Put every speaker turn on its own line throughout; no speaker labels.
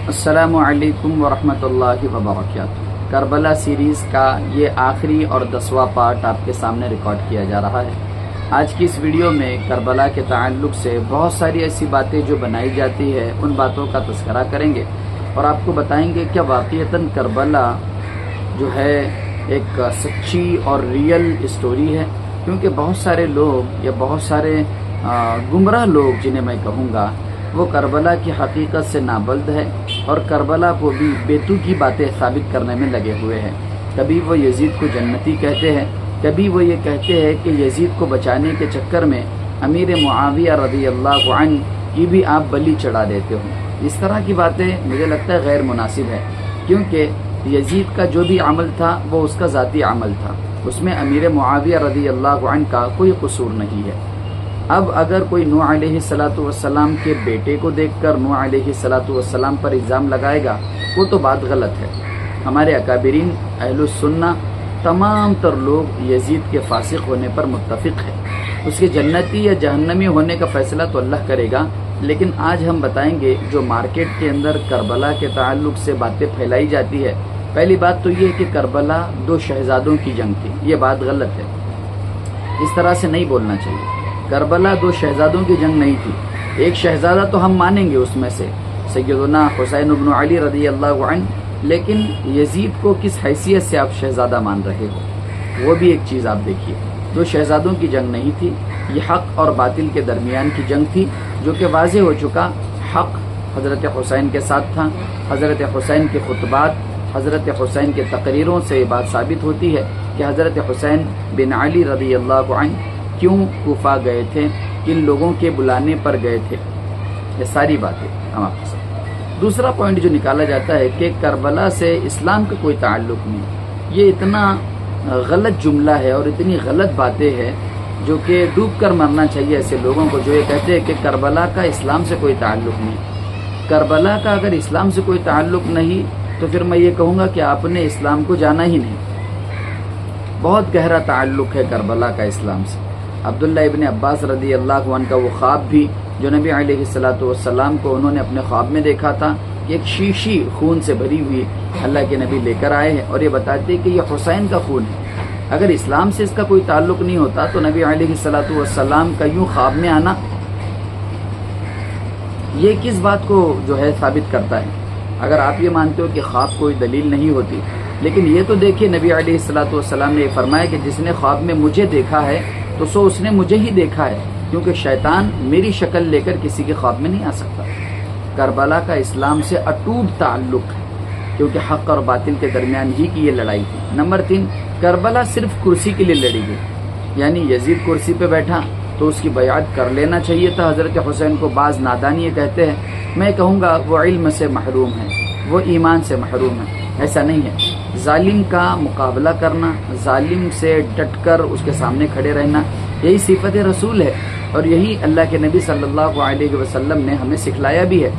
السلام علیکم ورحمۃ اللہ وبرکاتہ۔ کربلا سیریز کا یہ آخری اور 10واں پارٹ آپ کے سامنے ریکارڈ کیا جا رہا ہے۔ آج کی اس ویڈیو میں کربلا کے تعلق سے بہت ساری ایسی باتیں جو بنائی جاتی ہے ان باتوں کا تذکرہ کریں گے اور آپ کو بتائیں گے کہ واقعتاً کربلا جو ہے ایک سچی اور ریئل اسٹوری ہے، کیونکہ بہت سارے لوگ یا بہت سارے گمراہ لوگ جنہیں میں کہوں گا وہ کربلا کی حقیقت سے نابلد ہے اور کربلا کو بھی بیتو کی باتیں ثابت کرنے میں لگے ہوئے ہیں۔ کبھی وہ یزید کو جنتی کہتے ہیں، کبھی وہ یہ کہتے ہیں کہ یزید کو بچانے کے چکر میں امیر معاویہ رضی اللہ عنہ کی بھی آپ بلی چڑھا دیتے ہو۔ اس طرح کی باتیں مجھے لگتا ہے غیر مناسب ہے، کیونکہ یزید کا جو بھی عمل تھا وہ اس کا ذاتی عمل تھا، اس میں امیر معاویہ رضی اللہ عنہ کا کوئی قصور نہیں ہے۔ اب اگر کوئی نوح علیہ السلام کے بیٹے کو دیکھ کر نوح علیہ السلام پر الزام لگائے گا وہ تو بات غلط ہے۔ ہمارے اکابرین اہل السنہ تمام تر لوگ یزید کے فاسق ہونے پر متفق ہیں، اس کے جنتی یا جہنمی ہونے کا فیصلہ تو اللہ کرے گا، لیکن آج ہم بتائیں گے جو مارکیٹ کے اندر کربلا کے تعلق سے باتیں پھیلائی جاتی ہے۔ پہلی بات تو یہ کہ کربلا 2 شہزادوں کی جنگ تھی، یہ بات غلط ہے، اس طرح سے نہیں بولنا چاہیے۔ کربلا 2 شہزادوں کی جنگ نہیں تھی، ایک شہزادہ تو ہم مانیں گے اس میں سے سیدنا حسین بن علی رضی اللہ عنہ، لیکن یزید کو کس حیثیت سے آپ شہزادہ مان رہے ہو، وہ بھی ایک چیز آپ دیکھیے۔ 2 شہزادوں کی جنگ نہیں تھی، یہ حق اور باطل کے درمیان کی جنگ تھی، جو کہ واضح ہو چکا۔ حق حضرت حسین کے ساتھ تھا، حضرت حسین کے خطبات، حضرت حسین کے تقریروں سے یہ بات ثابت ہوتی ہے کہ حضرت حسین بن علی رضی اللہ عنہ کیوں کوفہ گئے تھے، کن لوگوں کے بلانے پر گئے تھے، یہ ساری باتیں ہم آپ کے ساتھ۔ دوسرا پوائنٹ جو نکالا جاتا ہے کہ کربلا سے اسلام کا کوئی تعلق نہیں، یہ اتنا غلط جملہ ہے اور اتنی غلط باتیں ہیں جو کہ ڈوب کر مرنا چاہیے ایسے لوگوں کو جو یہ کہتے ہیں کہ کربلا کا اسلام سے کوئی تعلق نہیں۔ کربلا کا اگر اسلام سے کوئی تعلق نہیں تو پھر میں یہ کہوں گا کہ آپ نے اسلام کو جانا ہی نہیں۔ بہت گہرا تعلق ہے کربلا کا اسلام سے۔ عبداللہ ابن عباس رضی اللہ عنہ کا وہ خواب بھی جو نبی علیہ السلام کو انہوں نے اپنے خواب میں دیکھا تھا کہ ایک شیشی خون سے بھری ہوئی اللہ کے نبی لے کر آئے ہیں اور یہ بتاتے ہیں کہ یہ حسین کا خون ہے۔ اگر اسلام سے اس کا کوئی تعلق نہیں ہوتا تو نبی علیہ السلام کا یوں خواب میں آنا یہ کس بات کو جو ہے ثابت کرتا ہے؟ اگر آپ یہ مانتے ہو کہ خواب کوئی دلیل نہیں ہوتی، لیکن یہ تو دیکھیے نبی علیہ السلام نے یہ فرمایا کہ جس نے خواب میں مجھے دیکھا ہے تو سو اس نے مجھے ہی دیکھا ہے، کیونکہ شیطان میری شکل لے کر کسی کے خواب میں نہیں آ سکتا۔ کربلا کا اسلام سے اٹوٹ تعلق ہے، کیونکہ حق اور باطل کے درمیان ہی کی یہ لڑائی تھی۔ نمبر 3، کربلا صرف کرسی کے لیے لڑی گئی، یعنی یزید کرسی پہ بیٹھا تو اس کی بیعت کر لینا چاہیے تھا حضرت حسین کو۔ بعض نادانی کہتے ہیں، میں کہوں گا وہ علم سے محروم ہے، وہ ایمان سے محروم ہے، ایسا نہیں ہے۔ ظالم کا مقابلہ کرنا، ظالم سے ڈٹ کر اس کے سامنے کھڑے رہنا، یہی صفت رسول ہے اور یہی اللہ کے نبی صلی اللہ علیہ وسلم نے ہمیں سکھلایا بھی ہے۔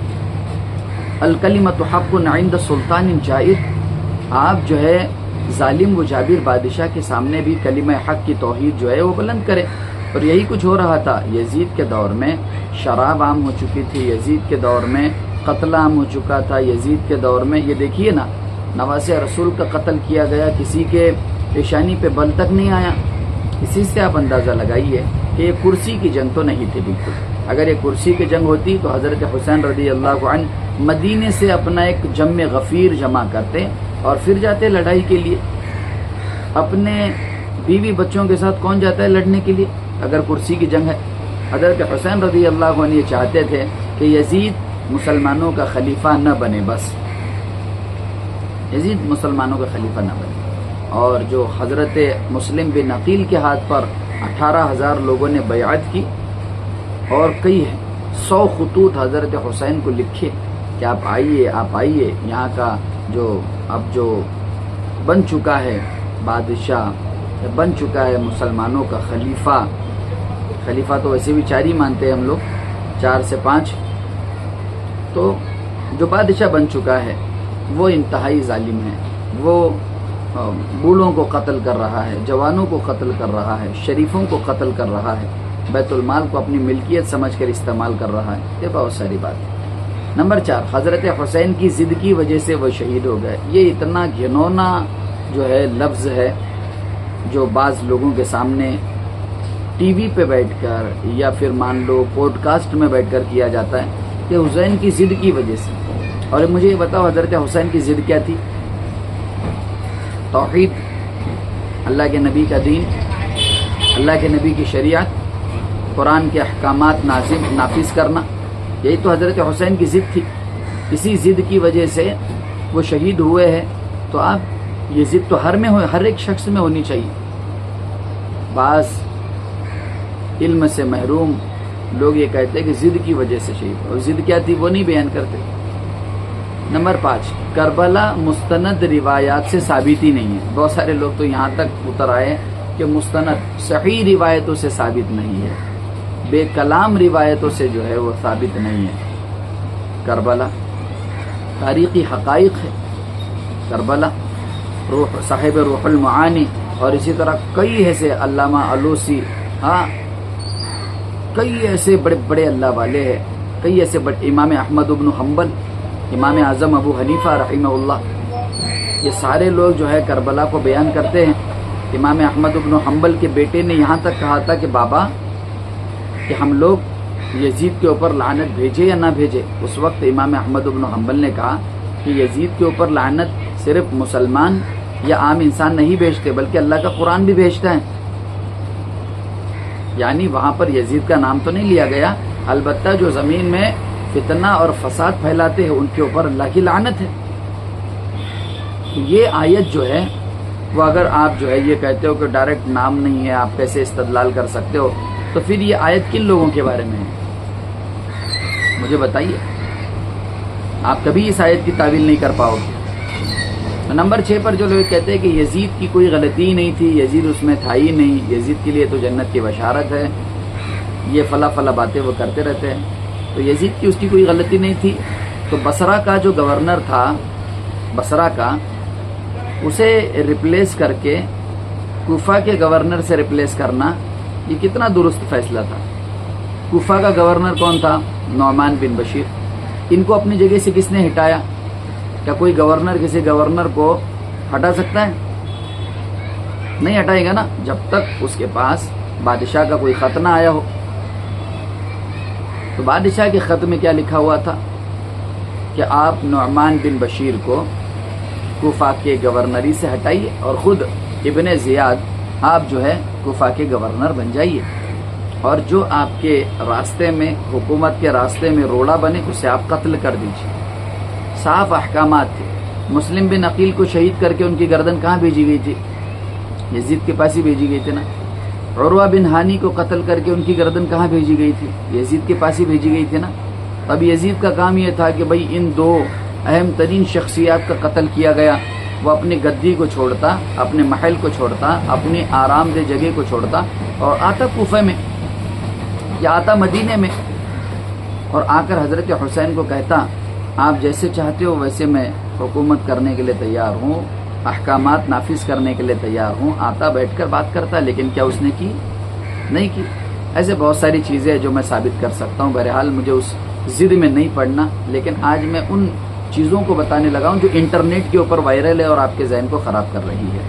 الکلمۃ حق عند سلطان جائر، آپ جو ہے ظالم و جابر بادشاہ کے سامنے بھی کلمہ حق کی توحید جو ہے وہ بلند کریں، اور یہی کچھ ہو رہا تھا۔ یزید کے دور میں شراب عام ہو چکی تھی، یزید کے دور میں قتل عام ہو چکا تھا، یزید کے دور میں یہ دیکھیے نا، نواسہ رسول کا قتل کیا گیا، کسی کے پیشانی پہ بل تک نہیں آیا۔ اسی سے آپ اندازہ لگائیے کہ یہ کرسی کی جنگ تو نہیں تھی بالکل۔ اگر یہ کرسی کی جنگ ہوتی تو حضرت حسین رضی اللہ عنہ مدینے سے اپنا ایک جم غفیر جمع کرتے اور پھر جاتے لڑائی کے لیے۔ اپنے بیوی بچوں کے ساتھ کون جاتا ہے لڑنے کے لیے اگر کرسی کی جنگ ہے؟ حضرت حسین رضی اللہ عنہ یہ چاہتے تھے کہ یزید مسلمانوں کا خلیفہ نہ بنے، بس یزید مسلمانوں کا خلیفہ نہ بنے۔ اور جو حضرت مسلم بن عقیل کے ہاتھ پر 18,000 لوگوں نے بیعت کی اور کئی 100 خطوط حضرت حسین کو لکھے کہ آپ آئیے، یہاں کا جو بن چکا ہے بادشاہ، بن چکا ہے مسلمانوں کا خلیفہ تو ویسے بھی 4 ہی مانتے ہیں ہم لوگ، 4 سے 5، تو جو بادشاہ بن چکا ہے وہ انتہائی ظالم ہے، وہ بوڑھوں کو قتل کر رہا ہے، جوانوں کو قتل کر رہا ہے، شریفوں کو قتل کر رہا ہے، بیت المال کو اپنی ملکیت سمجھ کر استعمال کر رہا ہے، یہ بہت ساری بات ہے۔ نمبر 4، حضرت حسین کی ضد کی وجہ سے وہ شہید ہو گئے۔ یہ اتنا گھنونا جو ہے لفظ ہے جو بعض لوگوں کے سامنے ٹی وی پہ بیٹھ کر یا پھر مان لو پوڈ کاسٹ میں بیٹھ کر کیا جاتا ہے کہ حسین کی ضد کی وجہ سے۔ اور مجھے یہ بتاؤ حضرت حسین کی ضد کیا تھی؟ توحید، اللہ کے نبی کا دین، اللہ کے نبی کی شریعت، قرآن کے احکامات نافذ کرنا، یہی تو حضرت حسین کی ضد تھی۔ اسی ضد کی وجہ سے وہ شہید ہوئے ہیں۔ تو آپ یہ ضد تو ہر ایک شخص میں ہونی چاہیے۔ بعض علم سے محروم لوگ یہ کہتے ہیں کہ ضد کی وجہ سے شہید، اور ضد کیا تھی وہ نہیں بیان کرتے۔ نمبر 5، کربلا مستند روایات سے ثابت ہی نہیں ہے۔ بہت سارے لوگ تو یہاں تک اتر آئے کہ مستند صحیح روایتوں سے ثابت نہیں ہے، بے کلام روایتوں سے جو ہے وہ ثابت نہیں ہے۔ کربلا تاریخی حقائق ہے۔ کربلا صاحب روح المعانی اور اسی طرح کئی ایسے علامہ علوسی، کئی ایسے بڑے بڑے اللہ والے ہیں، کئی ایسے بڑے امام احمد بن حنبل، امام اعظم ابو حنیفہ رحمہ اللہ، یہ سارے لوگ جو ہے کربلا کو بیان کرتے ہیں۔ امام احمد بن حنبل کے بیٹے نے یہاں تک کہا تھا کہ بابا کہ ہم لوگ یزید کے اوپر لعنت بھیجے یا نہ بھیجے۔ اس وقت امام احمد بن حنبل نے کہا کہ یزید کے اوپر لعنت صرف مسلمان یا عام انسان نہیں بھیجتے بلکہ اللہ کا قرآن بھی بھیجتا ہے۔ یعنی وہاں پر یزید کا نام تو نہیں لیا گیا، البتہ جو زمین میں فتنہ اور فساد پھیلاتے ہیں ان کے اوپر اللہ کی لعنت ہے۔ یہ آیت جو ہے وہ اگر آپ جو ہے یہ کہتے ہو کہ ڈائریکٹ نام نہیں ہے، آپ کیسے استدلال کر سکتے ہو، تو پھر یہ آیت کن لوگوں کے بارے میں ہے مجھے بتائیے؟ آپ کبھی اس آیت کی تعویل نہیں کر پاؤ گے۔ نمبر 6 پر جو لوگ کہتے ہیں کہ یزید کی کوئی غلطی نہیں تھی، یزید اس میں تھا ہی نہیں، یزید کے لیے تو جنت کی بشارت ہے، یہ فلاں فلاں باتیں وہ کرتے رہتے ہیں، تو یزید کی اس کی کوئی غلطی نہیں تھی۔ تو بصرہ کا جو گورنر تھا، بصرہ کا، اسے ریپلیس کر کے کوفہ کے گورنر سے ریپلیس کرنا یہ کتنا درست فیصلہ تھا۔ کوفہ کا گورنر کون تھا؟ نعمان بن بشیر۔ ان کو اپنی جگہ سے کس نے ہٹایا؟ کیا کوئی گورنر کسی گورنر کو ہٹا سکتا ہے؟ نہیں ہٹائے گا نا، جب تک اس کے پاس بادشاہ کا کوئی خط نہ آیا ہو۔ تو بادشاہ کے خط میں کیا لکھا ہوا تھا کہ آپ نعمان بن بشیر کو کوفہ کے گورنری سے ہٹائیے اور خود ابن زیاد آپ جو ہے کوفہ کے گورنر بن جائیے، اور جو آپ کے راستے میں، حکومت کے راستے میں روڑا بنے اسے آپ قتل کر دیجیے۔ صاف احکامات تھے۔ مسلم بن عقیل کو شہید کر کے ان کی گردن کہاں بھیجی گئی تھی؟ یزید کے پاس ہی بھیجی گئی تھی نا۔ عروہ بن ہانی کو قتل کر کے ان کی گردن کہاں بھیجی گئی تھی؟ یزید کے پاس ہی بھیجی گئی تھی نا۔ اب یزید کا کام یہ تھا کہ بھئی ان دو اہم ترین شخصیات کا قتل کیا گیا، وہ اپنی گدی کو چھوڑتا، اپنے محل کو چھوڑتا، اپنی آرام دہ جگہ کو چھوڑتا اور آتا کوفہ میں یا آتا مدینے میں، اور آ کر حضرت حسین کو کہتا آپ جیسے چاہتے ہو ویسے میں حکومت کرنے کے لیے تیار ہوں، احکامات نافذ کرنے کے لیے تیار ہوں۔ آتا بیٹھ کر بات کرتا، لیکن کیا اس نے کی؟ نہیں کی۔ ایسے بہت ساری چیزیں جو میں ثابت کر سکتا ہوں، بہرحال مجھے اس ضد میں نہیں پڑنا، لیکن آج میں ان چیزوں کو بتانے لگا ہوں جو انٹرنیٹ کے اوپر وائرل ہے اور آپ کے ذہن کو خراب کر رہی ہے۔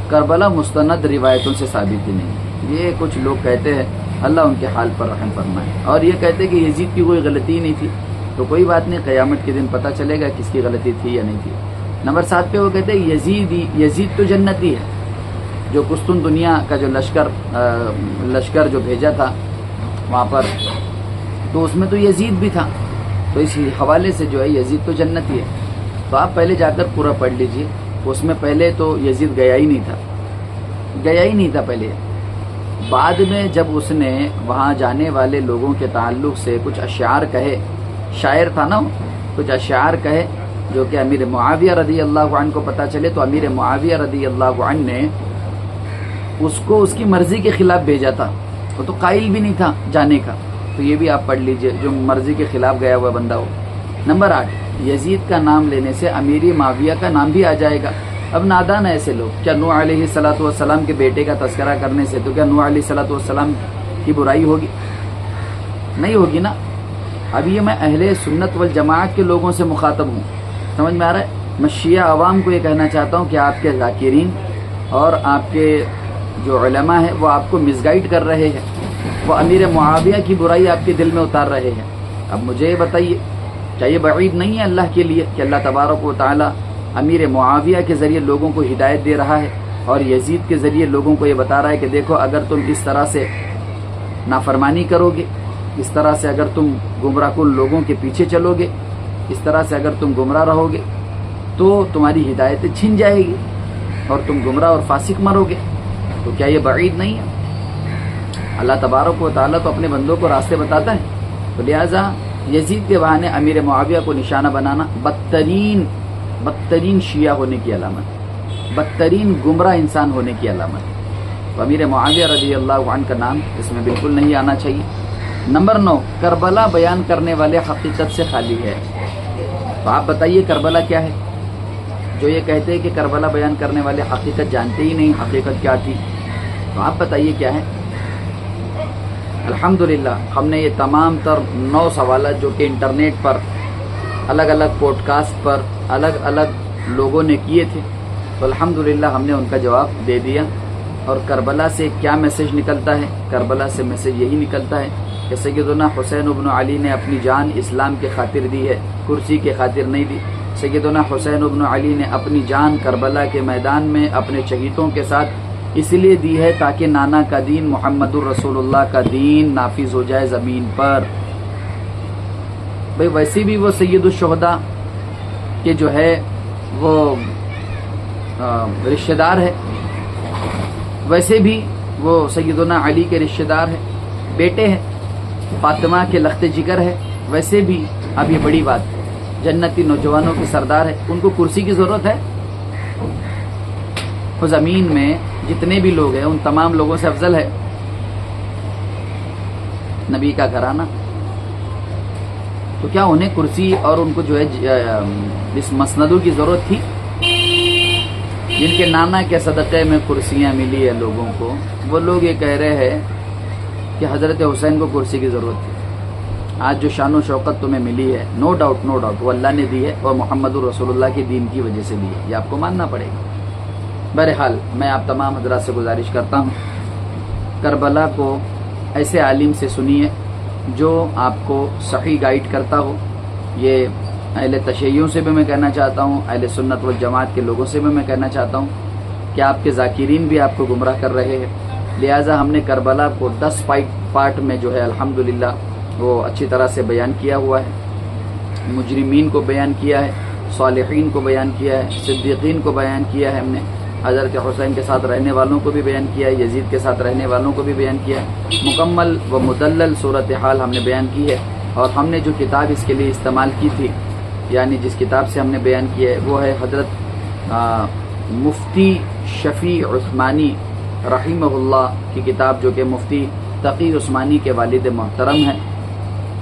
کربلا مستند روایتوں سے ثابت ہی نہیں، یہ کچھ لوگ کہتے ہیں، اللہ ان کے حال پر رحم فرمائے، اور یہ کہتے ہیں کہ یزید کی کوئی غلطی نہیں تھی، تو کوئی بات نہیں، قیامت کے دن پتہ چلے گا کس کی غلطی تھی یا نہیں تھی۔ نمبر 7 پہ وہ کہتے ہیں یزید تو جنتی ہے، جو قسطن دنیا کا جو لشکر جو بھیجا تھا وہاں پر، تو اس میں تو یزید بھی تھا، تو اس حوالے سے جو ہے یزید تو جنتی ہے۔ تو آپ پہلے جا کر پورا پڑھ لیجئے، اس میں پہلے تو یزید گیا ہی نہیں تھا پہلے۔ بعد میں جب اس نے وہاں جانے والے لوگوں کے تعلق سے کچھ اشعار کہے، شاعر تھا نا، کچھ اشعار کہے جو کہ امیر معاویہ رضی اللہ عنہ کو پتہ چلے، تو امیر معاویہ رضی اللہ عنہ نے اس کو اس کی مرضی کے خلاف بھیجا تھا، وہ تو قائل بھی نہیں تھا جانے کا، تو یہ بھی آپ پڑھ لیجئے، جو مرضی کے خلاف گیا ہوا بندہ ہو۔ نمبر 8، یزید کا نام لینے سے امیر معاویہ کا نام بھی آ جائے گا۔ اب نادان ایسے لوگ، کیا نوح علیہ السلام کے بیٹے کا تذکرہ کرنے سے تو کیا نوح علیہ السلام کی برائی ہوگی؟ نہیں ہوگی نا۔ اب یہ میں اہل سنت والجماعت کے لوگوں سے مخاطب ہوں، سمجھ میں آ رہا ہے؟ میں شیعہ عوام کو یہ کہنا چاہتا ہوں کہ آپ کے ذاکرین اور آپ کے جو علماء ہیں وہ آپ کو مس گائیڈ کر رہے ہیں، وہ امیر معاویہ کی برائی آپ کے دل میں اتار رہے ہیں۔ اب مجھے یہ بتائیے، کیا یہ بعید نہیں ہے اللہ کے لیے کہ اللہ تبارک و تعالی امیر معاویہ کے ذریعے لوگوں کو ہدایت دے رہا ہے اور یزید کے ذریعے لوگوں کو یہ بتا رہا ہے کہ دیکھو اگر تم اس طرح سے نافرمانی کرو گے، اس طرح سے اگر تم گمراہ کن لوگوں کے پیچھے چلو گے، اس طرح سے اگر تم گمراہ رہو گے تو تمہاری ہدایتیں چھن جائے گی اور تم گمراہ اور فاسق مرو گے۔ تو کیا یہ بعید نہیں ہے؟ اللہ تبارک و تعالیٰ تو اپنے بندوں کو راستے بتاتا ہے، تو لہٰذا یزید کے بہانے امیر معاویہ کو نشانہ بنانا بدترین شیعہ ہونے کی علامت، بدترین گمراہ انسان ہونے کی علامت۔ تو امیر معاویہ رضی اللہ عنہ کا نام اس میں بالکل نہیں آنا چاہیے۔ نمبر 9، کربلا بیان کرنے والے حقیقت سے خالی ہے۔ تو آپ بتائیے کربلا کیا ہے؟ جو یہ کہتے ہیں کہ کربلا بیان کرنے والے حقیقت جانتے ہی نہیں حقیقت کیا تھی، تو آپ بتائیے کیا ہے؟ الحمدللہ ہم نے یہ تمام تر 9 سوالات جو کہ انٹرنیٹ پر الگ الگ پوڈ کاسٹ پر الگ الگ لوگوں نے کیے تھے، تو الحمدللہ ہم نے ان کا جواب دے دیا۔ اور کربلا سے کیا میسج نکلتا ہے؟ کربلا سے میسج یہی نکلتا ہے کہ سیدنا حسین ابن علی نے اپنی جان اسلام کے خاطر دی ہے، کرسی کے خاطر نہیں دی۔ سیدنا حسین ابن علی نے اپنی جان کربلا کے میدان میں اپنے شہیدوں کے ساتھ اس لیے دی ہے تاکہ نانا کا دین محمد الرسول اللہ کا دین نافذ ہو جائے زمین پر۔ بھئی ویسے بھی وہ سید الشہداء کے جو ہے وہ رشتہ دار ہے، ویسے بھی وہ سیدنا علی کے رشتہ دار ہے، بیٹے ہیں، فاطمہ کے لخت جگر ہے۔ ویسے بھی اب یہ بڑی بات ہے، جنتی نوجوانوں کے سردار ہے، ان کو کرسی کی ضرورت ہے؟ وہ زمین میں جتنے بھی لوگ ہیں ان تمام لوگوں سے افضل ہے نبی کا گھرانہ، تو کیا انہیں کرسی اور ان کو جو ہے اس مسندوں کی ضرورت تھی؟ جن کے نانا کے صدقے میں کرسیاں ملی ہے لوگوں کو، وہ لوگ یہ کہہ رہے ہیں کہ حضرت حسین کو کرسی کی ضرورت تھی۔ آج جو شان و شوکت تمہیں ملی ہے، نو ڈاؤٹ وہ اللہ نے دی ہے اور محمد الرسول اللہ کے دین کی وجہ سے دی ہے، یہ آپ کو ماننا پڑے گا۔ بہرحال میں آپ تمام حضرات سے گزارش کرتا ہوں، کربلا کو ایسے عالم سے سنیے جو آپ کو صحیح گائیڈ کرتا ہو۔ یہ اہل تشیعوں سے بھی میں کہنا چاہتا ہوں، اہل سنت والجماعت کے لوگوں سے بھی میں کہنا چاہتا ہوں کہ آپ کے ذاکرین بھی آپ کو گمراہ کر رہے ہیں۔ لہٰذا ہم نے کربلا کو 10 پارٹ میں جو ہے الحمدللہ وہ اچھی طرح سے بیان کیا ہوا ہے، مجرمین کو بیان کیا ہے، صالحین کو بیان کیا ہے، صدیقین کو بیان کیا ہے، ہم نے حضرت حسین کے ساتھ رہنے والوں کو بھی بیان کیا ہے، یزید کے ساتھ رہنے والوں کو بھی بیان کیا ہے، مکمل و مدلل صورتحال ہم نے بیان کی ہے۔ اور ہم نے جو کتاب اس کے لیے استعمال کی تھی، یعنی جس کتاب سے ہم نے بیان کیا ہے، وہ ہے حضرت مفتی شفیع عثمانی رحمہ اللہ کی کتاب، جو کہ مفتی تقی عثمانی کے والد محترم ہیں۔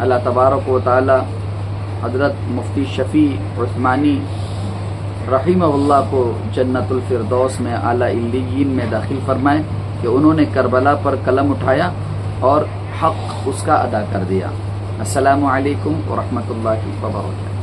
اللہ تبارک و تعالی حضرت مفتی شفیع عثمانی رحمہ اللہ کو جنت الفردوس میں اعلیٰ علیین میں داخل فرمائے کہ انہوں نے کربلا پر قلم اٹھایا اور حق اس کا ادا کر دیا۔ السلام علیکم ورحمۃ اللہ وبرکاتہ۔